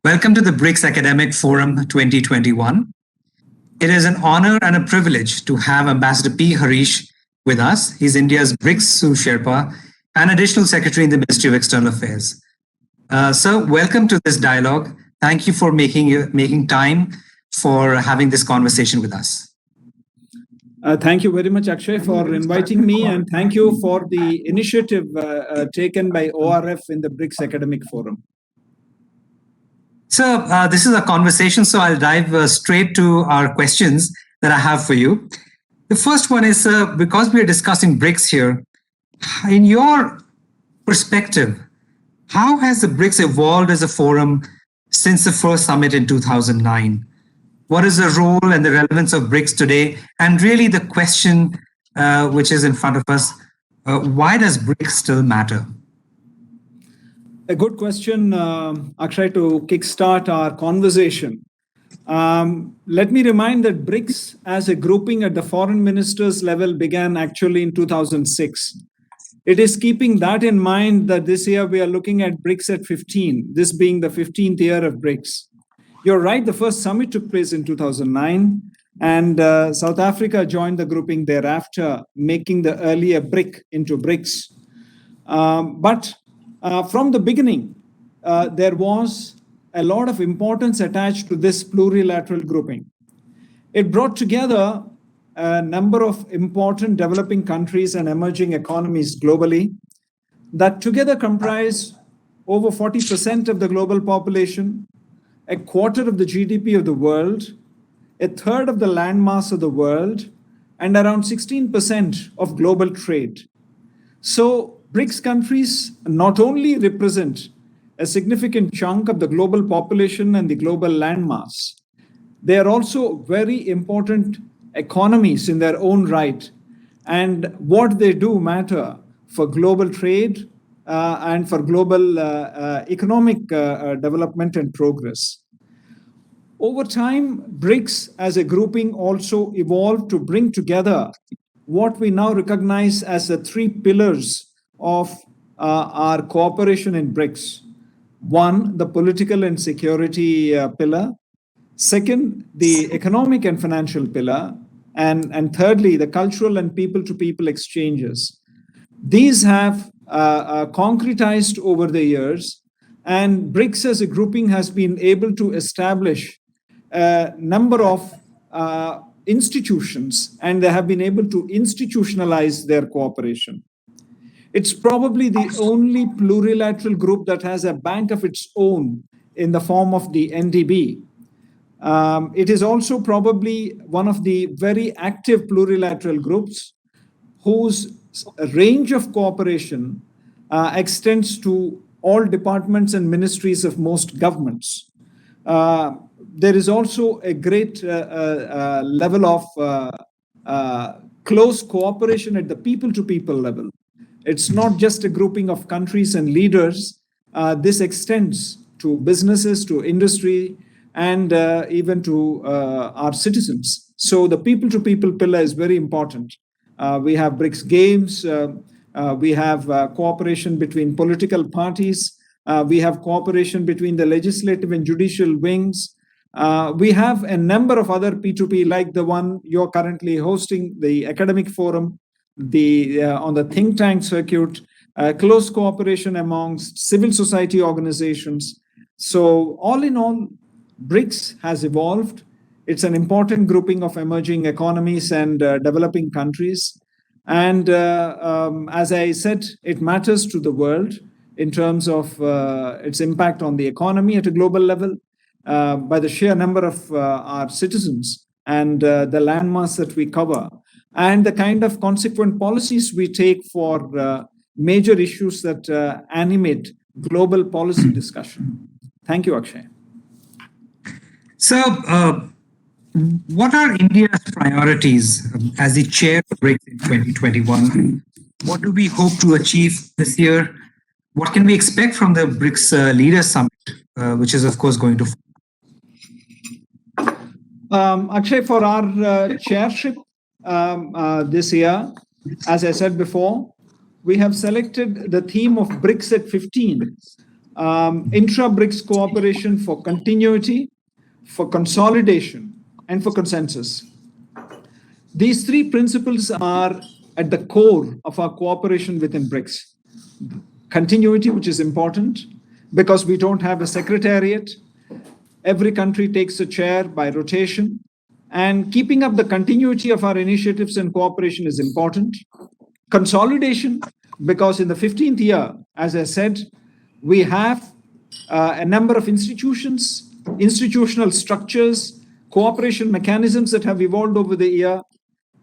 Welcome to the BRICS Academic Forum 2021. It is an honor and a privilege to have Ambassador P. Harish with us. He's India's BRICS Sous Sherpa and Additional Secretary in the Ministry of External Affairs. Sir, welcome to this dialogue. Thank you for making time for having this conversation with us. Thank you very much, Akshay, for inviting me, and thank you for the initiative taken by ORF in the BRICS Academic Forum. So this is a conversation, so I'll dive straight to our questions that I have for you. The first one is, because we are discussing BRICS here, in your perspective, how has the BRICS evolved as a forum since the first summit in 2009? What is the role and the relevance of BRICS today? And really the question which is in front of us, why does BRICS still matter? A good question, Akshay, to kickstart our conversation. Let me remind that BRICS as a grouping at the foreign ministers level began actually in 2006. It is keeping that in mind that this year we are looking at BRICS at 15, this being the 15th year of BRICS. You're right, the first summit took place in 2009, and South Africa joined the grouping thereafter, making the earlier BRIC into BRICS. But from the beginning, there was a lot of importance attached to this plurilateral grouping. It brought together a number of important developing countries and emerging economies globally that together comprise over 40% of the global population, a quarter of the GDP of the world, a third of the landmass of the world, and around 16% of global trade. So BRICS countries not only represent a significant chunk of the global population and the global landmass, they are also very important economies in their own right. And what they do matter for global trade and for global economic development and progress. Over time, BRICS as a grouping also evolved to bring together what we now recognize as the three pillars of our cooperation in BRICS. One, the political and security pillar. Second, the economic and financial pillar. And thirdly, the cultural and people-to-people exchanges. These have concretized over the years, and BRICS as a grouping has been able to establish a number of institutions, and they have been able to institutionalize their cooperation. It's probably the only plurilateral group that has a bank of its own in the form of the NDB. It is also probably one of the very active plurilateral groups whose range of cooperation extends to all departments and ministries of most governments. There is also a great level of close cooperation at the people-to-people level. It's not just a grouping of countries and leaders. This extends to businesses, to industry, and even to our citizens. So the people-to-people pillar is very important. We have BRICS Games. We have cooperation between political parties. We have cooperation between the legislative and judicial wings. We have a number of other P2P, like the one you're currently hosting, the academic forum, on the think tank circuit, close cooperation amongst civil society organizations. So all in all, BRICS has evolved. It's an important grouping of emerging economies and developing countries. And as I said, it matters to the world in terms of its impact on the economy at a global level, by the sheer number of our citizens and the landmass that we cover, and the kind of consequent policies we take for major issues that animate global policy discussion. Thank you, Akshay. So, what are India's priorities as the chair of BRICS in 2021? What do we hope to achieve this year? What can we expect from the BRICS Leaders Summit, which is, of course, going to... Akshay, for our chairship this year, as I said before, we have selected the theme of BRICS at 15, intra-BRICS cooperation for continuity, for consolidation, and for consensus. These three principles are at the core of our cooperation within BRICS. Continuity, which is important because we don't have a secretariat. Every country takes a chair by rotation, and keeping up the continuity of our initiatives and cooperation is important. Consolidation, because in the 15th year, as I said, we have a number of institutions, institutional structures, cooperation mechanisms that have evolved over the year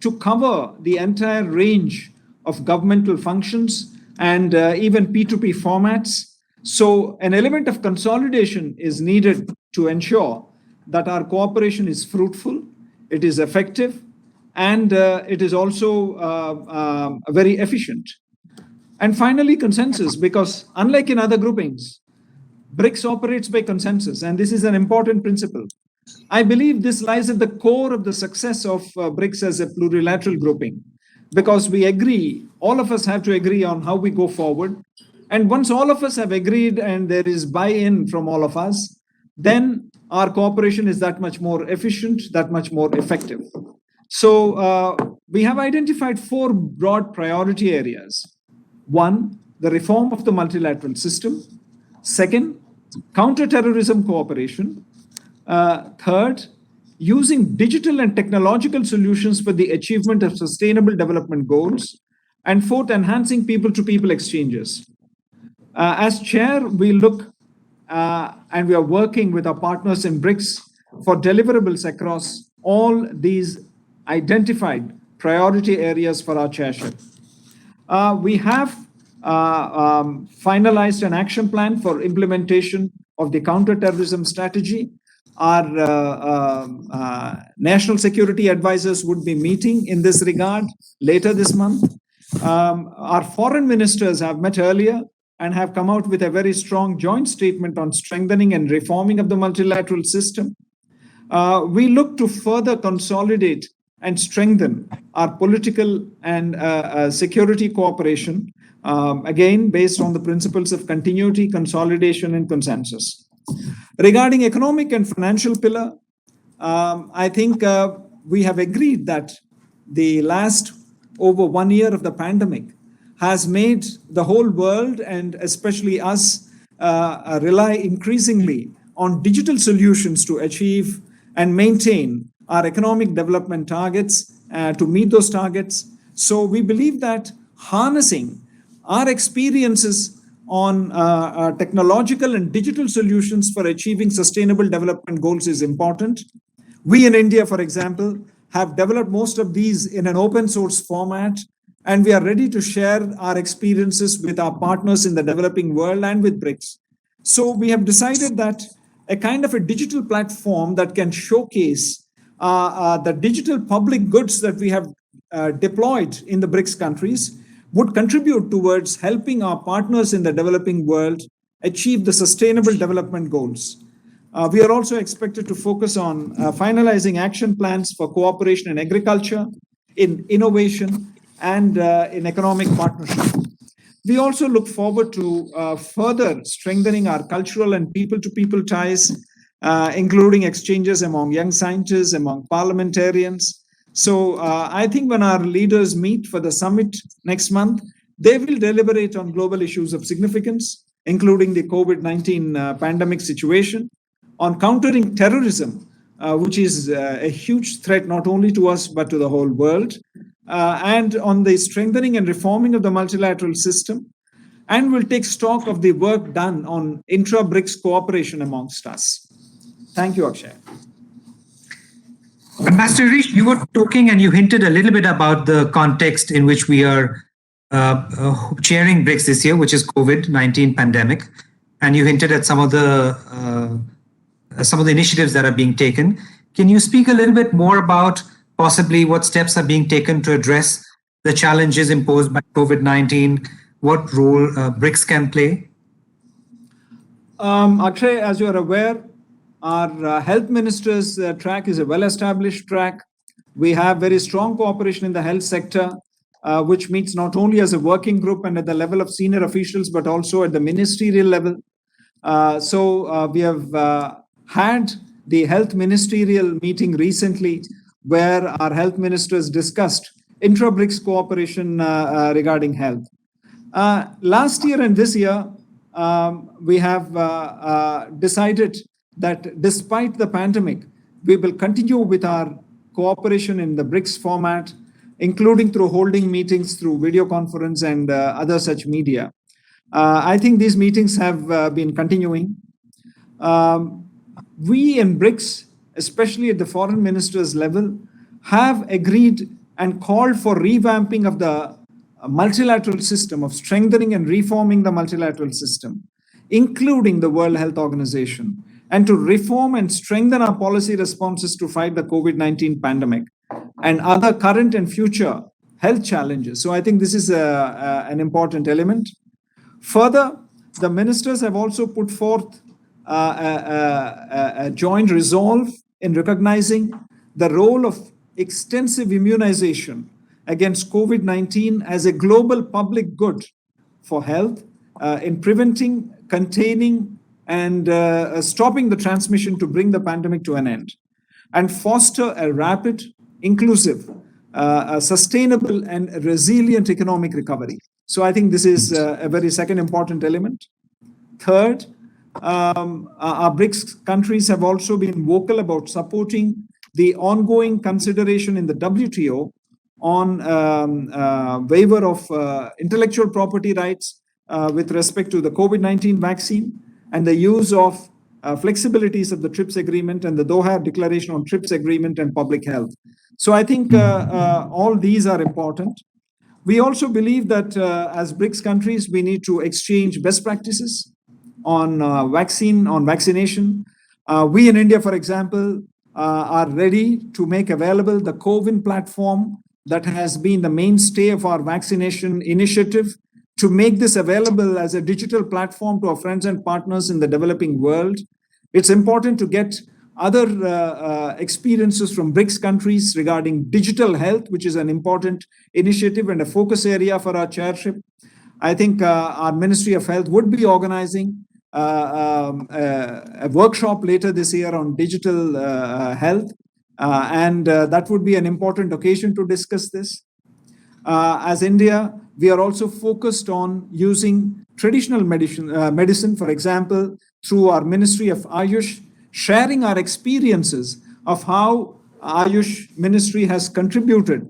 to cover the entire range of governmental functions and even P2P formats. So an element of consolidation is needed to ensure that our cooperation is fruitful, it is effective, and it is also very efficient. And finally, consensus, because unlike in other groupings, BRICS operates by consensus, and this is an important principle. I believe this lies at the core of the success of BRICS as a plurilateral grouping, because we agree, all of us have to agree on how we go forward. And once all of us have agreed and there is buy-in from all of us, then our cooperation is that much more efficient, that much more effective. So we have identified 4 broad priority areas. 1, the reform of the multilateral system. 2nd, counterterrorism cooperation. 3rd, using digital and technological solutions for the achievement of sustainable development goals. And 4th, enhancing people-to-people exchanges. As chair, we look and we are working with our partners in BRICS for deliverables across all these identified priority areas for our chairship. We have finalized an action plan for implementation of the counterterrorism strategy. Our national security advisors would be meeting in this regard later this month. Our foreign ministers have met earlier and have come out with a very strong joint statement on strengthening and reforming of the multilateral system. We look to further consolidate and strengthen our political and security cooperation, again, based on the principles of continuity, consolidation, and consensus. Regarding economic and financial pillar, I think we have agreed that the last over 1 year of the pandemic has made the whole world and especially us rely increasingly on digital solutions to achieve and maintain our economic development targets, to meet those targets. So we believe that harnessing our experiences on technological and digital solutions for achieving sustainable development goals is important. We in India, for example, have developed most of these in an open source format, and we are ready to share our experiences with our partners in the developing world and with BRICS. So we have decided that a kind of a digital platform that can showcase the digital public goods that we have deployed in the BRICS countries would contribute towards helping our partners in the developing world achieve the sustainable development goals. We are also expected to focus on finalizing action plans for cooperation in agriculture, in innovation, and in economic partnership. We also look forward to further strengthening our cultural and people-to-people ties, including exchanges among young scientists, among parliamentarians. So I think when our leaders meet for the summit next month, they will deliberate on global issues of significance, including the COVID-19 pandemic situation, on countering terrorism, which is a huge threat not only to us, but to the whole world, and on the strengthening and reforming of the multilateral system, and will take stock of the work done on intra-BRICS cooperation amongst us. Thank you, Akshay. Master Harish, you were talking and you hinted a little bit about the context in which we are chairing BRICS this year, which is COVID-19 pandemic, and you hinted at some of the initiatives that are being taken. Can you speak a little bit more about possibly what steps are being taken to address the challenges imposed by COVID-19, what role BRICS can play? Akshay, as you are aware, our health minister's track is a well-established track. We have very strong cooperation in the health sector, which meets not only as a working group and at the level of senior officials, but also at the ministerial level. We have had the health ministerial meeting recently where our health ministers discussed intra-BRICS cooperation regarding health. Last year and this year, we have decided that despite the pandemic, we will continue with our cooperation in the BRICS format, including through holding meetings through video conference and other such media. I think these meetings have been continuing. We in BRICS, especially at the foreign ministers level, have agreed and called for revamping of the multilateral system, of strengthening and reforming the multilateral system, including the World Health Organization, and to reform and strengthen our policy responses to fight the COVID-19 pandemic and other current and future health challenges. So I think this is an important element. Further, the ministers have also put forth a joint resolve in recognizing the role of extensive immunization against COVID-19 as a global public good for health in preventing, containing, and stopping the transmission to bring the pandemic to an end, and foster a rapid, inclusive, sustainable, and resilient economic recovery. So I think this is a very second important element. Third, our BRICS countries have also been vocal about supporting the ongoing consideration in the WTO on waiver of intellectual property rights with respect to the COVID-19 vaccine and the use of flexibilities of the TRIPS agreement and the Doha Declaration on TRIPS agreement and public health. So I think all these are important. We also believe that as BRICS countries, we need to exchange best practices on vaccination. We in India, for example, are ready to make available the CoWIN platform that has been the mainstay of our vaccination initiative, to make this available as a digital platform to our friends and partners in the developing world. It's important to get other experiences from BRICS countries regarding digital health, which is an important initiative and a focus area for our chairship. I think our Ministry of Health would be organizing a workshop later this year on digital health, and that would be an important occasion to discuss this. As India, we are also focused on using traditional medicine, for example, through our Ministry of Ayush, sharing our experiences of how Ayush Ministry has contributed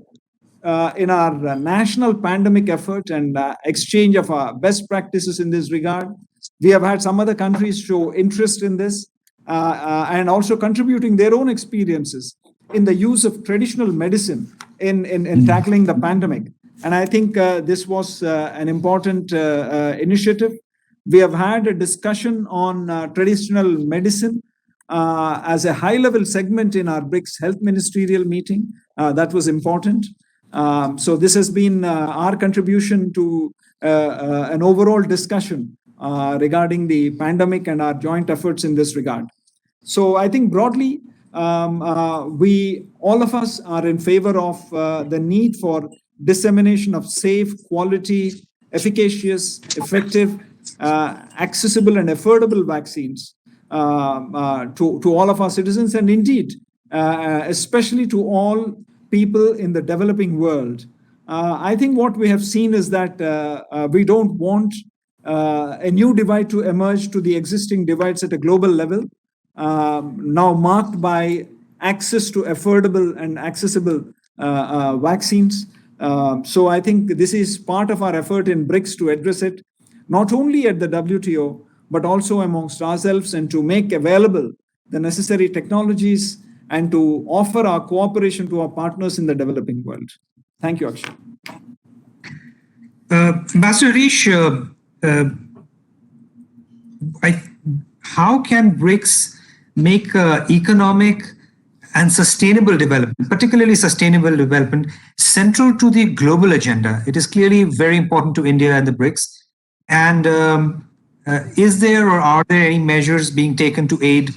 in our national pandemic effort and exchange of our best practices in this regard. We have had some other countries show interest in this and also contributing their own experiences in the use of traditional medicine in tackling the pandemic. And I think this was an important initiative. We have had a discussion on traditional medicine as a high-level segment in our BRICS Health Ministerial meeting. That was important. So this has been our contribution to an overall discussion regarding the pandemic and our joint efforts in this regard. So I think broadly, all of us are in favor of the need for dissemination of safe, quality, efficacious, effective, accessible, and affordable vaccines to all of our citizens, and indeed, especially to all people in the developing world. I think what we have seen is that we don't want a new divide to emerge to the existing divides at a global level, now marked by access to affordable and accessible vaccines. So I think this is part of our effort in BRICS to address it, not only at the WTO, but also amongst ourselves, and to make available the necessary technologies and to offer our cooperation to our partners in the developing world. Thank you, Akshay. Master Harish, how can BRICS make economic and sustainable development, particularly sustainable development, central to the global agenda? It is clearly very important to India and the BRICS. And is there or are there any measures being taken to aid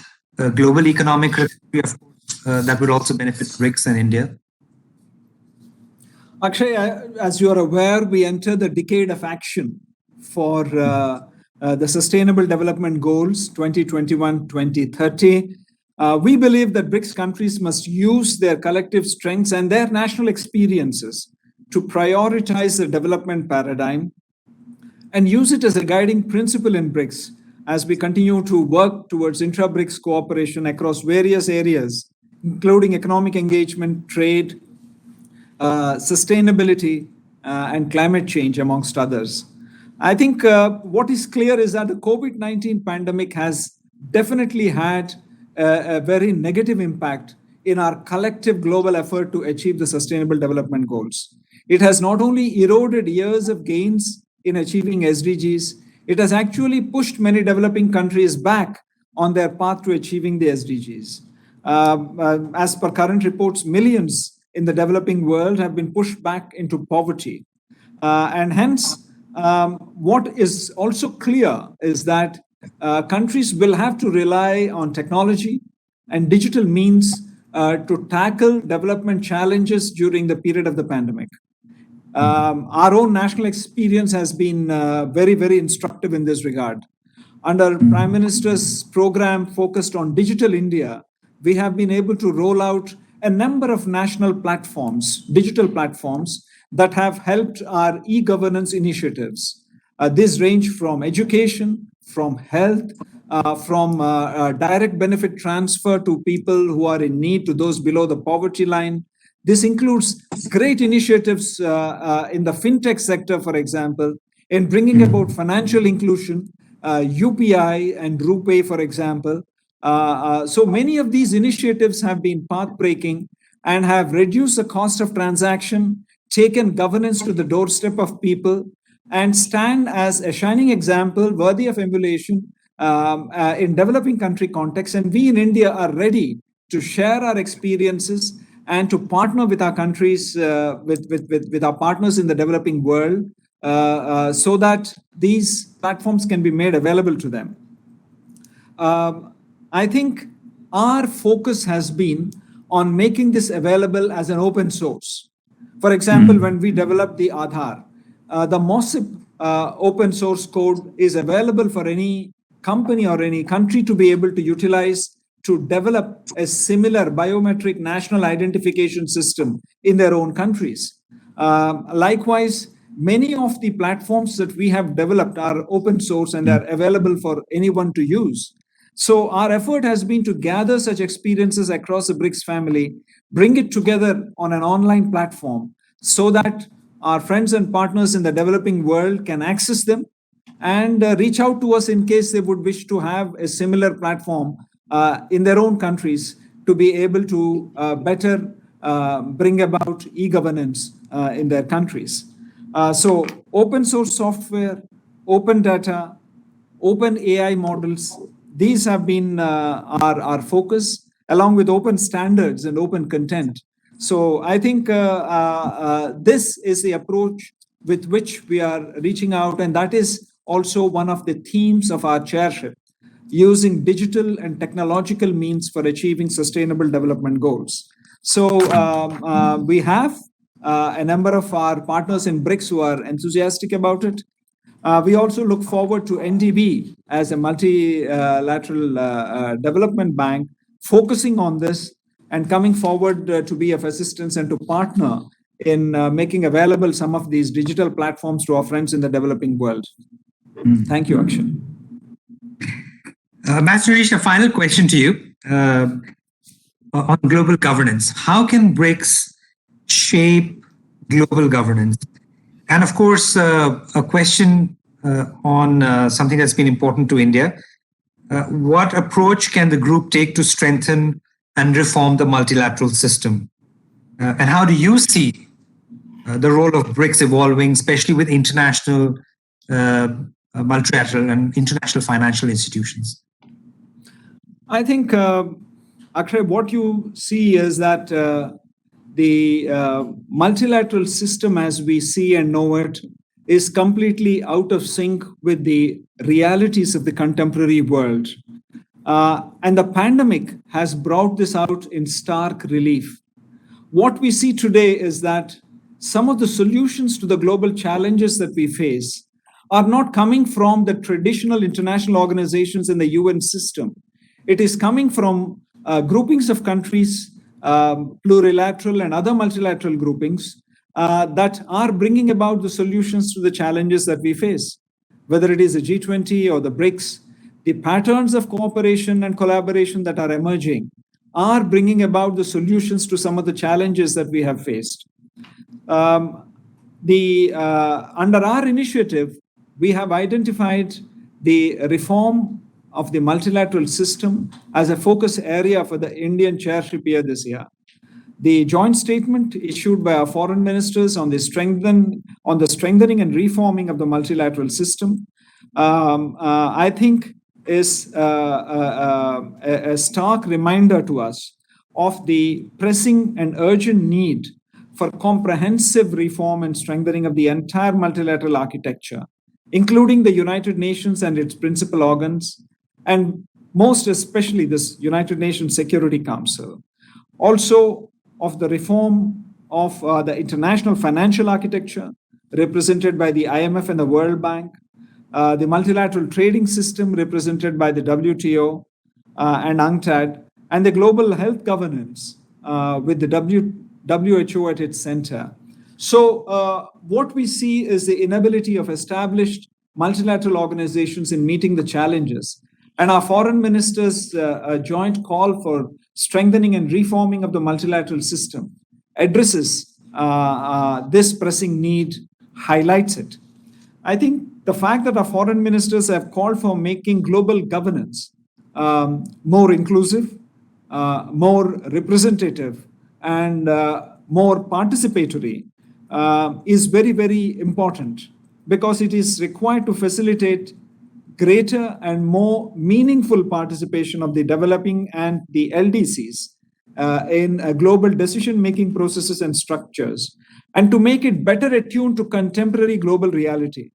global economic recovery, of course, that would also benefit BRICS and India? Akshay, as you are aware, we enter the decade of action for the Sustainable Development Goals 2021-2030. We believe that BRICS countries must use their collective strengths and their national experiences to prioritize the development paradigm and use it as a guiding principle in BRICS as we continue to work towards intra-BRICS cooperation across various areas, including economic engagement, trade, sustainability, and climate change, amongst others. I think what is clear is that the COVID-19 pandemic has definitely had a very negative impact in our collective global effort to achieve the Sustainable Development Goals. It has not only eroded years of gains in achieving SDGs, it has actually pushed many developing countries back on their path to achieving the SDGs. As per current reports, millions in the developing world have been pushed back into poverty. And hence, what is also clear is that countries will have to rely on technology and digital means to tackle development challenges during the period of the pandemic. Our own national experience has been very, very instructive in this regard. Under Prime Minister's program focused on Digital India, we have been able to roll out a number of national platforms, digital platforms, that have helped our e-governance initiatives. These range from education, from health, from direct benefit transfer to people who are in need, to those below the poverty line. This includes great initiatives in the fintech sector, for example, in bringing about financial inclusion, UPI and RuPay, for example. So many of these initiatives have been path-breaking and have reduced the cost of transaction, taken governance to the doorstep of people, and stand as a shining example worthy of emulation in developing country context. And we in India are ready to share our experiences and to partner with our countries, with our partners in the developing world, so that these platforms can be made available to them. I think our focus has been on making this available as an open source. For example, when we developed the Aadhaar, the MOSIP open source code is available for any company or any country to be able to utilize to develop a similar biometric national identification system in their own countries. Likewise, many of the platforms that we have developed are open source and are available for anyone to use. So our effort has been to gather such experiences across the BRICS family, bring it together on an online platform so that our friends and partners in the developing world can access them and reach out to us in case they would wish to have a similar platform in their own countries to be able to better bring about e-governance in their countries. So open source software, open data, open AI models, these have been our focus, along with open standards and open content. So I think this is the approach with which we are reaching out, and that is also one of the themes of our chairship, using digital and technological means for achieving sustainable development goals. So we have a number of our partners in BRICS who are enthusiastic about it. We also look forward to NDB as a multilateral development bank focusing on this and coming forward to be of assistance and to partner in making available some of these digital platforms to our friends in the developing world. Thank you, Akshay. Mathur, a final question to you on global governance. How can BRICS shape global governance? And of course, a question on something that's been important to India. What approach can the group take to strengthen and reform the multilateral system? And how do you see the role of BRICS evolving, especially with international multilateral and international financial institutions? I think, Akshay, what you see is that the multilateral system as we see and know it is completely out of sync with the realities of the contemporary world. And the pandemic has brought this out in stark relief. What we see today is that some of the solutions to the global challenges that we face are not coming from the traditional international organizations in the UN system. It is coming from groupings of countries, plurilateral and other multilateral groupings that are bringing about the solutions to the challenges that we face. Whether it is the G20 or the BRICS, the patterns of cooperation and collaboration that are emerging are bringing about the solutions to some of the challenges that we have faced. Under our initiative, we have identified the reform of the multilateral system as a focus area for the Indian chairship year this year. The joint statement issued by our foreign ministers on the strengthening and reforming of the multilateral system, I think is a stark reminder to us of the pressing and urgent need for comprehensive reform and strengthening of the entire multilateral architecture, including the United Nations and its principal organs, and most especially this United Nations Security Council. Also of the reform of the international financial architecture, represented by the IMF and the World Bank, the multilateral trading system represented by the WTO and UNCTAD, and the global health governance with the WHO at its center. So what we see is the inability of established multilateral organizations in meeting the challenges. And our foreign ministers' joint call for strengthening and reforming of the multilateral system addresses this pressing need, highlights it. I think the fact that our foreign ministers have called for making global governance more inclusive, more representative, and more participatory is very, very important, because it is required to facilitate greater and more meaningful participation of the developing and the LDCs in global decision-making processes and structures, and to make it better attuned to contemporary global reality.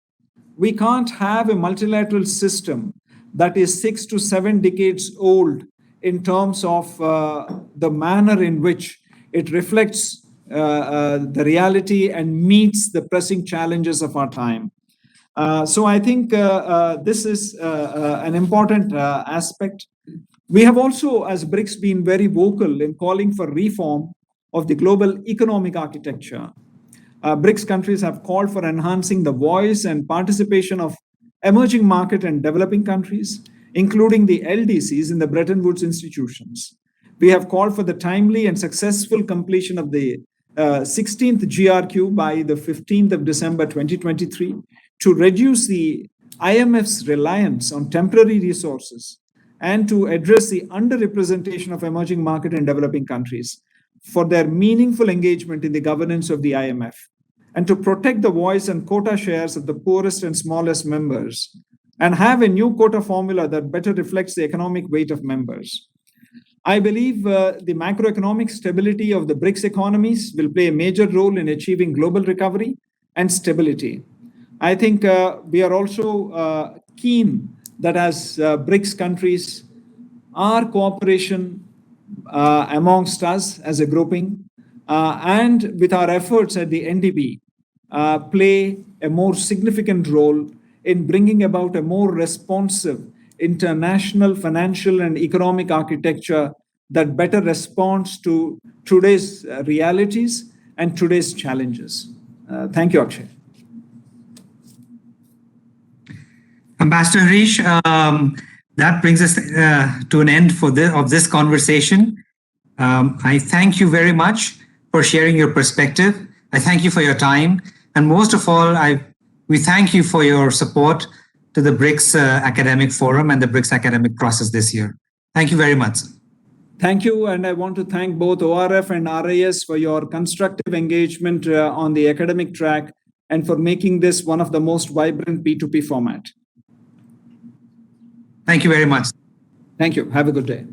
We can't have a multilateral system that is 6 to 7 decades old in terms of the manner in which it reflects the reality and meets the pressing challenges of our time. So I think this is an important aspect. We have also, as BRICS, been very vocal in calling for reform of the global economic architecture. BRICS countries have called for enhancing the voice and participation of emerging market and developing countries, including the LDCs in the Bretton Woods institutions. We have called for the timely and successful completion of the 16th GRQ by the 15th of December 2023 to reduce the IMF's reliance on temporary resources and to address the underrepresentation of emerging market and developing countries for their meaningful engagement in the governance of the IMF, and to protect the voice and quota shares of the poorest and smallest members, and have a new quota formula that better reflects the economic weight of members. I believe the macroeconomic stability of the BRICS economies will play a major role in achieving global recovery and stability. I think we are also keen that as BRICS countries, our cooperation amongst us as a grouping and with our efforts at the NDB play a more significant role in bringing about a more responsive international financial and economic architecture that better responds to today's realities and today's challenges. Thank you, Akshay. Ambassador Harish, that brings us to an end of this conversation. I thank you very much for sharing your perspective. I thank you for your time. And most of all, we thank you for your support to the BRICS Academic Forum and the BRICS Academic process this year. Thank you very much. Thank you. And I want to thank both ORF and RIS for your constructive engagement on the academic track and for making this one of the most vibrant P2P format. Thank you very much. Thank you. Have a good day.